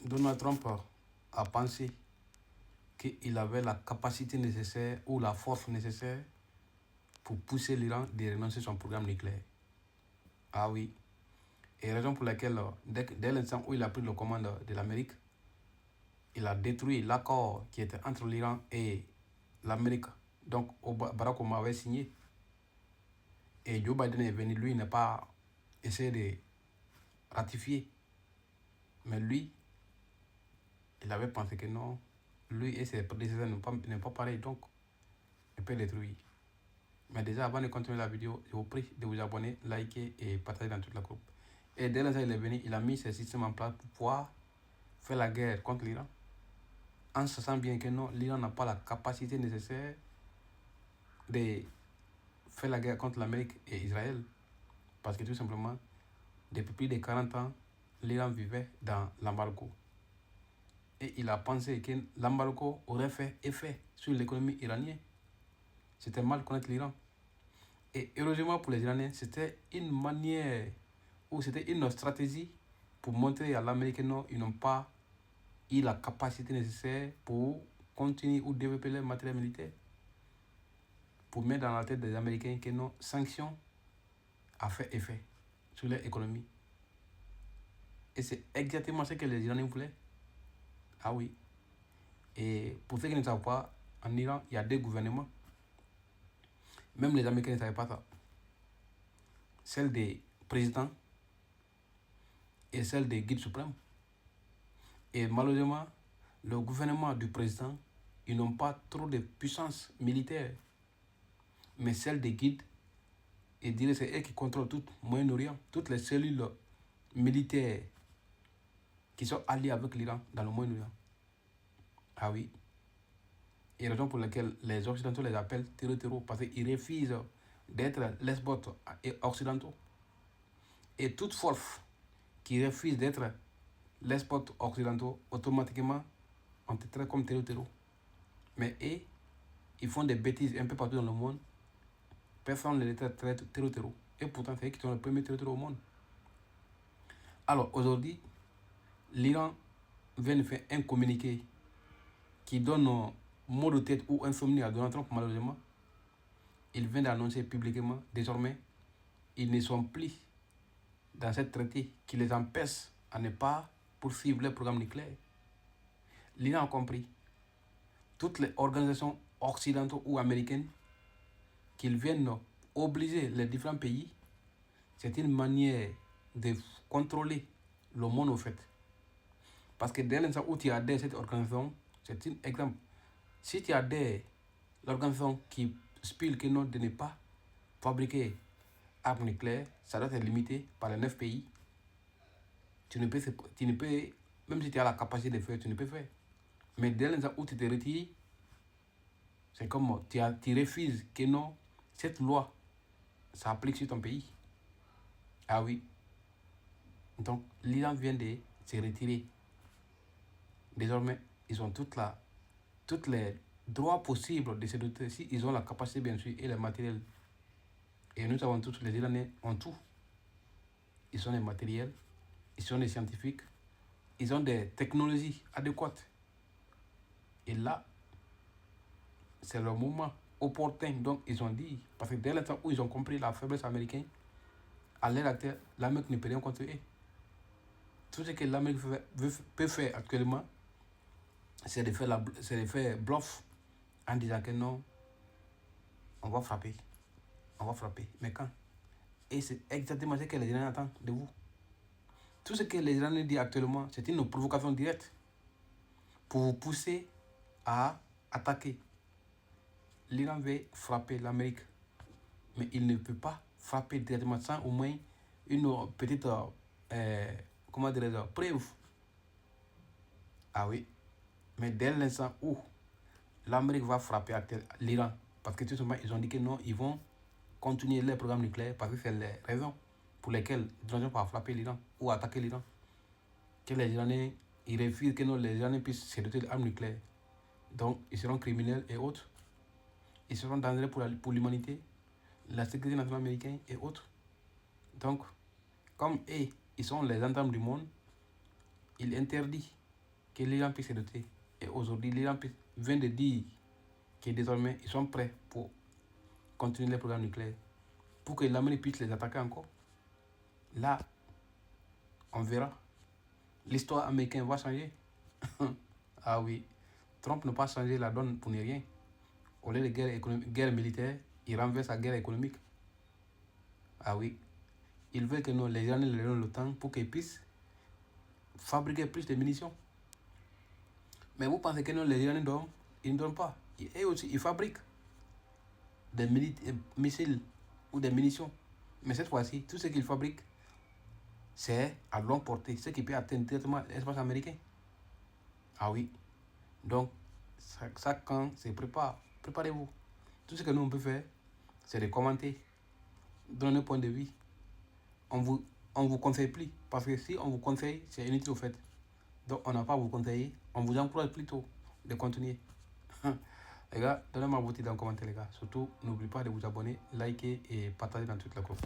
Donald Trump a pensé qu'il avait la capacité nécessaire ou la force nécessaire pour pousser l'Iran de renoncer à son programme nucléaire. Ah oui. Et raison pour laquelle, dès l'instant où il a pris le commande de l'Amérique, il a détruit l'accord qui était entre l'Iran et l'Amérique. Donc, Barack Obama avait signé. Et Joe Biden est venu, lui, n'a pas essayé de ratifier. Mais lui, il avait pensé que non, lui et ses prédécesseurs n'est pas pareil, donc il peut détruire. Mais déjà, avant de continuer la vidéo, je vous prie de vous abonner, liker et partager dans toute la groupe. Et dès l'instant où il est venu, il a mis ce système en place pour pouvoir faire la guerre contre l'Iran. En sachant bien que non, l'Iran n'a pas la capacité nécessaire de faire la guerre contre l'Amérique et Israël. Parce que tout simplement, depuis plus de 40 ans, l'Iran vivait dans l'embargo. Et il a pensé que l'embargo aurait fait effet sur l'économie iranienne. C'était mal connaître l'Iran. Et heureusement pour les Iraniens, c'était une manière ou c'était une stratégie pour montrer à l'Amérique que non, ils n'ont pas eu la capacité nécessaire pour continuer ou développer leur matériel militaire. Pour mettre dans la tête des Américains que non, sanctions a fait effet sur leur économie. Et c'est exactement ce que les Iraniens voulaient. Ah oui. Et pour ceux qui ne savent pas, en Iran, il y a deux gouvernements. Même les Américains ne savaient pas ça. Celle des présidents et celle des guides suprêmes. Et malheureusement, le gouvernement du président, ils n'ont pas trop de puissance militaire. Mais celle des guides, et dirais c'est eux qui contrôlent tout le Moyen-Orient, toutes les cellules militaires qui sont alliées avec l'Iran dans le Moyen-Orient. Ah oui. Et raison pour laquelle les Occidentaux les appellent terreau parce qu'ils refusent d'être lesbotes et occidentaux. Et toute force qui refuse d'être lesbotes occidentaux, automatiquement, on te traite comme terreau. Mais eux, ils font des bêtises un peu partout dans le monde. Personne ne les traite terreau. Et pourtant, c'est eux qui sont les premiers terreau au monde. Alors, aujourd'hui, l'Iran vient de faire un communiqué qui donne un mot de tête ou insomnie à Donald Trump, malheureusement. Il vient d'annoncer publiquement, désormais, ils ne sont plus dans cette traité qui les empêche à ne pas poursuivre leur programme nucléaire. L'Iran a compris. Toutes les organisations occidentales ou américaines qu'ils viennent obliger les différents pays, c'est une manière de contrôler le monde au fait. Parce que dès l'instant où tu adhères à cette organisation, c'est un exemple. Si tu adhères à l'organisation qui stipule que non de ne pas fabriquer armes nucléaires, ça doit être limité par les 9 pays. Tu ne peux, même si tu as la capacité de faire, tu ne peux faire. Mais dès l'instant où tu te retires, c'est comme tu refuses que non, cette loi s'applique sur ton pays. Ah oui. Donc l'Iran vient de se retirer. Désormais, ils ont toutes les droits possibles de se doter, si ils ont la capacité bien sûr et le matériel. Et nous avons tous, les Iraniens ont tout. Ils sont des matériels, ils sont des scientifiques, ils ont des technologies adéquates. Et là, c'est le moment opportun. Donc, ils ont dit, parce que dès l'instant où ils ont compris la faiblesse américaine, à l'heure actuelle, l'Amérique ne peut rien contre eux. Tout ce que l'Amérique peut faire actuellement, c'est de faire bluff en disant que non, on va frapper. On va frapper. Mais quand? Et c'est exactement ce que les Iraniens attendent de vous. Tout ce que les Iraniens disent actuellement, c'est une provocation directe pour vous pousser à attaquer. L'Iran veut frapper l'Amérique, mais il ne peut pas frapper directement sans au moins une petite preuve. Ah oui, mais dès l'instant où l'Amérique va frapper l'Iran, parce que tout simplement ils ont dit que non, ils vont continuer leur programme nucléaire parce que c'est les raisons pour lesquelles ils ne vont pas frapper l'Iran ou attaquer l'Iran. Que les Iraniens, ils refusent que non, les Iraniens puissent se doter d'armes nucléaires. Donc, ils seront criminels et autres. Ils seront dangereux pour l'humanité, la sécurité nationale américaine et autres. Donc, comme eux, ils sont les gendarmes du monde, ils interdisent que l'Iran puisse se doter. Et aujourd'hui, l'Iran vient de dire que désormais, ils sont prêts pour continuer les programmes nucléaires. Pour que l'Amérique puisse les attaquer encore. Là, on verra. L'histoire américaine va changer. Ah oui. Trump n'a pas changé la donne pour ne rien. Au lieu de guerre militaire, il renverse la guerre économique. Ah oui. Ils veulent que nous, les Iraniens, leur donnent le temps pour qu'ils puissent fabriquer plus de munitions. Mais vous pensez que nous, les Iraniens dorment? Ils ne dorment pas. Et aussi, ils fabriquent des missiles ou des munitions. Mais cette fois-ci, tout ce qu'ils fabriquent, c'est à longue portée, ce qui peut atteindre directement l'espace américain. Ah oui. Donc, ça quand se prépare, préparez-vous. Tout ce que nous, on peut faire, c'est de commenter, donner un point de vue. On vous conseille plus. Parce que si on vous conseille, c'est inutile au fait. Donc, on n'a pas à vous conseiller. On vous encourage plutôt de continuer. Les gars, donnez-moi votre idée dans les commentaires, les gars. Surtout, n'oubliez pas de vous abonner, liker et partager dans toute la groupe.